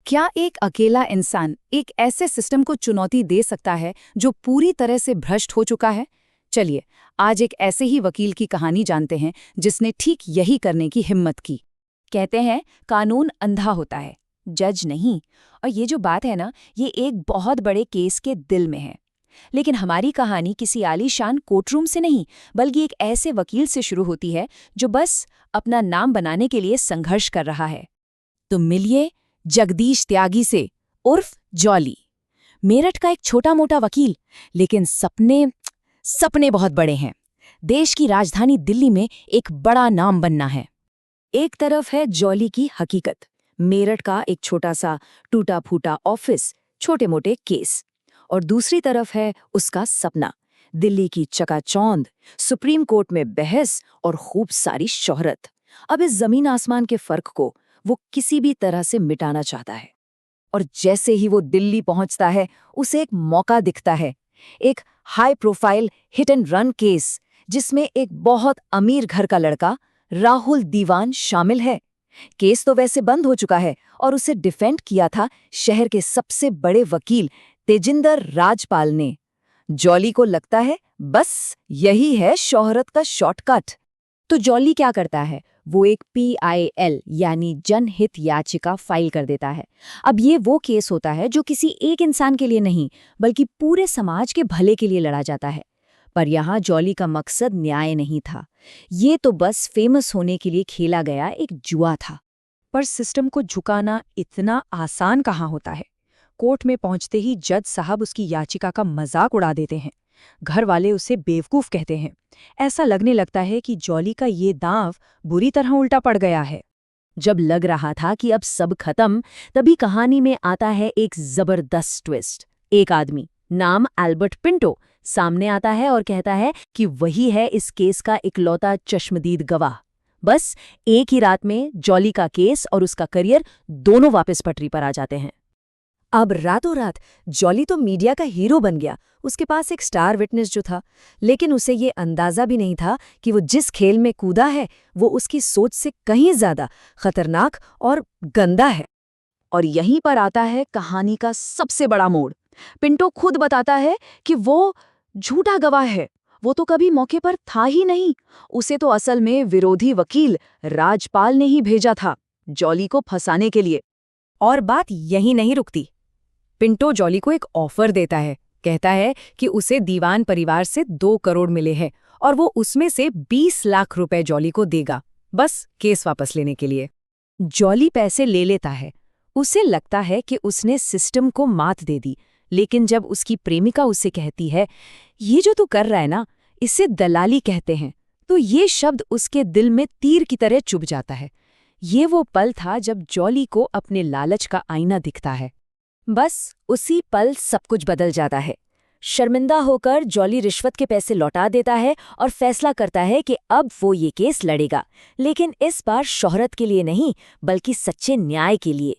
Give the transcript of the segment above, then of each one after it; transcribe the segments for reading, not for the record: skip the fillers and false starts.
क्या एक अकेला इंसान एक ऐसे सिस्टम को चुनौती दे सकता है जो पूरी तरह से भ्रष्ट हो चुका है? चलिए, आज एक ऐसे ही वकील की कहानी जानते हैं जिसने ठीक यही करने की हिम्मत की। कहते हैं कानून अंधा होता है, जज नहीं। और ये जो बात है ना, ये एक बहुत बड़े केस के दिल में है। लेकिन हमारी कहानी किसी आलीशान कोर्टरूम से नहीं, बल्कि एक ऐसे वकील से शुरू होती है जो बस अपना नाम बनाने के लिए संघर्ष कर रहा है। तो मिलिए जगदीश त्यागी से, उर्फ जॉली। मेरठ का एक छोटा मोटा वकील, लेकिन सपने बहुत बड़े हैं। देश की राजधानी दिल्ली में एक बड़ा नाम बनना है। एक तरफ है जॉली की हकीकत, मेरठ का एक छोटा सा टूटा फूटा ऑफिस, छोटे मोटे केस। और दूसरी तरफ है उसका सपना, दिल्ली की चकाचौंध, सुप्रीम कोर्ट में बहस और खूब सारी शोहरत। अब इस जमीन आसमान के फर्क को वो किसी भी तरह से मिटाना चाहता है। और जैसे ही वो दिल्ली पहुंचता है, उसे एक मौका दिखता है। एक high profile hit and run case जिसमें एक बहुत अमीर घर का लड़का राहुल दीवान शामिल है। केस तो वैसे बंद हो चुका है और उसे डिफेंड किया था शहर के सबसे बड़े वकील तेजिंदर राजपाल ने। जॉली को लगता है बस यही है शोहरत का शॉर्टकट। तो जॉली क्या करता है? वो एक PIL यानी जनहित याचिका फाइल कर देता है। अब ये वो केस होता है जो किसी एक इंसान के लिए नहीं, बल्कि पूरे समाज के भले के लिए लड़ा जाता है। पर यहाँ जॉली का मकसद न्याय नहीं था, ये तो बस फेमस होने के लिए खेला गया एक जुआ था। पर सिस्टम को झुकाना इतना आसान कहाँ होता है। कोर्ट में पहुंचते ही जज साहब उसकी याचिका का मजाक उड़ा देते हैं। घर वाले उसे बेवकूफ कहते हैं। ऐसा लगने लगता है कि जॉली का ये दांव बुरी तरह उल्टा पड़ गया है। जब लग रहा था कि अब सब खत्म, तभी कहानी में आता है एक जबरदस्त ट्विस्ट। एक आदमी, नाम एल्बर्ट पिंटो, सामने आता है और कहता है कि वही है इस केस का इकलौता चश्मदीद गवाह। बस एक ही रात में जॉली का केस और उसका करियर दोनों वापस पटरी पर आ जाते हैं। अब रातों रात जॉली तो मीडिया का हीरो बन गया। उसके पास एक स्टार विटनेस जो था, लेकिन उसे ये अंदाजा भी नहीं था कि वो जिस खेल में कूदा है वो उसकी सोच से कहीं ज्यादा खतरनाक और गंदा है। और यहीं पर आता है कहानी का सबसे बड़ा मोड़। पिंटो खुद बताता है कि वो झूठा गवाह है। वो तो कभी मौके पर था ही नहीं। उसे तो असल में विरोधी वकील राजपाल ने ही भेजा था जॉली को फंसाने के लिए। और बात यहीं नहीं रुकती। पिंटो जॉली को एक ऑफर देता है। कहता है कि उसे दीवान परिवार से 2 करोड़ मिले हैं और वो उसमें से 20 लाख रुपए जॉली को देगा, बस केस वापस लेने के लिए। जॉली पैसे ले लेता है। उसे लगता है कि उसने सिस्टम को मात दे दी। लेकिन जब उसकी प्रेमिका उसे कहती है, ये जो तू कर रहा है ना, इसे दलाली कहते हैं, तो ये शब्द उसके दिल में तीर की तरह चुभ जाता है। ये वो पल था जब जॉली को अपने लालच का आईना दिखता है। बस उसी पल सब कुछ बदल जाता है। शर्मिंदा होकर जॉली रिश्वत के पैसे लौटा देता है और फैसला करता है कि अब वो ये केस लड़ेगा, लेकिन इस बार शोहरत के लिए नहीं, बल्कि सच्चे न्याय के लिए।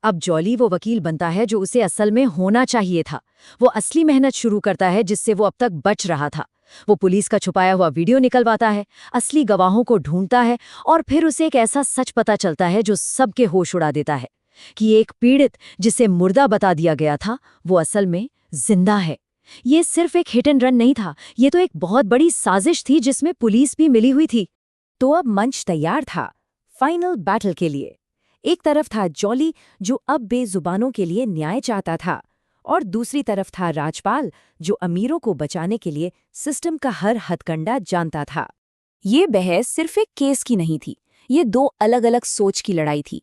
अब जॉली वो वकील बनता है जो उसे असल में होना चाहिए था। वो असली मेहनत शुरू करता है जिससे वो अब तक बच रहा था। वो पुलिस का छुपाया हुआ वीडियो निकलवाता है, असली गवाहों को ढूंढता है, और फिर उसे एक ऐसा सच पता चलता है जो सबके होश उड़ा देता है कि एक पीड़ित जिसे मुर्दा बता दिया गया था, वो असल में जिंदा है। ये सिर्फ एक हिट एंड रन नहीं था, ये तो एक बहुत बड़ी साजिश थी जिसमें पुलिस भी मिली हुई थी। तो अब मंच तैयार था फाइनल बैटल के लिए। एक तरफ था जॉली जो अब बेजुबानों के लिए न्याय चाहता था, और दूसरी तरफ था राजपाल जो अमीरों को बचाने के लिए सिस्टम का हर हथकंडा जानता था। ये बहस सिर्फ एक केस की नहीं थी, ये 2 अलग अलग सोच की लड़ाई थी।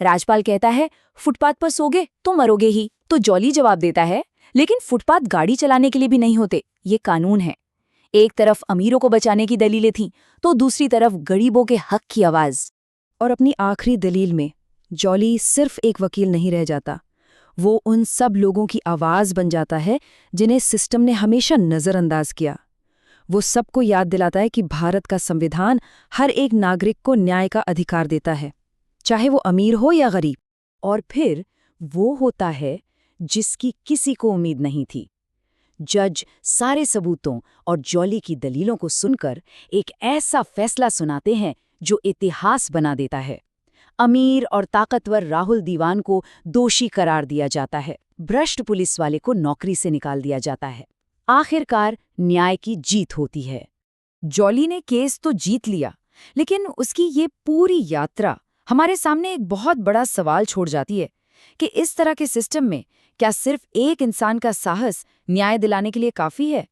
राजपाल कहता है, फुटपाथ पर सोगे तो मरोगे ही। तो जॉली जवाब देता है, लेकिन फुटपाथ गाड़ी चलाने के लिए भी नहीं होते, ये कानून है। एक तरफ अमीरों को बचाने की दलीलें थीं, तो दूसरी तरफ गरीबों के हक की आवाज। और अपनी आखिरी दलील में जॉली सिर्फ एक वकील नहीं रह जाता, वो उन सब लोगों की आवाज बन जाता है जिन्हें सिस्टम ने हमेशा नजरअंदाज किया। वो सबको याद दिलाता है कि भारत का संविधान हर एक नागरिक को न्याय का अधिकार देता है, चाहे वो अमीर हो या गरीब। और फिर वो होता है जिसकी किसी को उम्मीद नहीं थी। जज सारे सबूतों और जॉली की दलीलों को सुनकर एक ऐसा फैसला सुनाते हैं जो इतिहास बना देता है। अमीर और ताकतवर राहुल दीवान को दोषी करार दिया जाता है। भ्रष्ट पुलिस वाले को नौकरी से निकाल दिया जाता है। आखिरकार न्याय की जीत होती है। जॉली ने केस तो जीत लिया, लेकिन उसकी ये पूरी यात्रा हमारे सामने एक बहुत बड़ा सवाल छोड़ जाती है कि इस तरह के सिस्टम में क्या सिर्फ एक इंसान का साहस न्याय दिलाने के लिए काफी है।